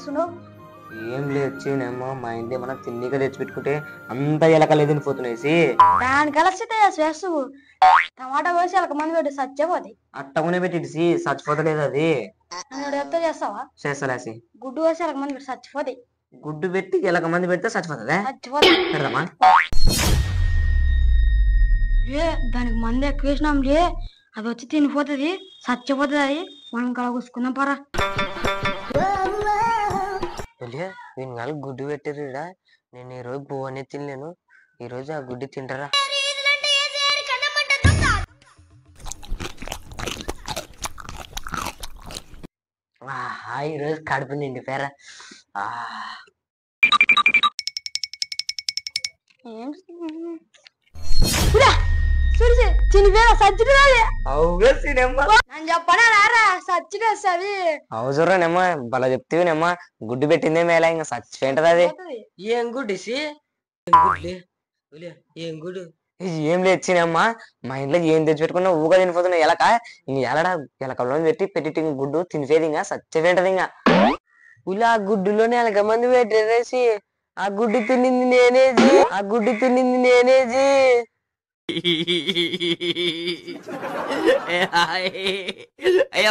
చేస్తున్నావు? ఏం లేదు వచ్చేనేమో మా ఇంటి ఏమన్నా తిన్నీగా తెచ్చిపెట్టుకుంటే అంతా ఎలకలేదు తినిపోతున్నాయి. దాని కలిసితే చేస్తూ టమాటా కోసి ఎలక మంది పెట్టి చచ్చిపోతాయి. అట్టగునే పెట్టిసి చచ్చిపోతలేదు అది. నన్ను ఎత్త చేస్తావా? చేస్తలేసి గుడ్డు కోసి ఎలక మంది పెట్టి చచ్చిపోతాయి. గుడ్డు పెట్టి ఎలక మంది పెడితే చచ్చిపోతుందా? చచ్చిపోతాయి. పెడదామా? దానికి మంది ఎక్కువ వేసినాం లే, అది వచ్చి తినిపోతుంది, చచ్చిపోతుంది. అది మనం కళ కూసుకుందాం పరా. దీని గుడ్డు పెట్టిర్రా. నేను ఈ రోజు పువ్వు అనేది తినలేను. ఈ రోజు ఆ గుడ్డు తింటారా? ఈ రోజు కడుపు నిండిపోయారా? అవసరనేమ్మా బలా చెప్తేనేమ్మా గుడ్డు పెట్టిందే మేళ ఇంకా చచ్చిపోయింటది అది. ఏం గుడ్డు ఏం గుడ్డు ఏం లేచినమ్మా మా ఇంట్లో ఏం తెచ్చిపెట్టుకున్నా ఊగా తినిపోతున్నా ఎలక ఇంక ఎలడా ఎలకల్లో పెట్టి గుడ్డు తినిపోయేది ఇంకా చచ్చిపోయింటది. ఇంకా ఉలా ఆ గుడ్డులోనే ఎలక మంది పెట్టేసి ఆ గుడ్డు తిన్నింది నేనేజీ అయ్యా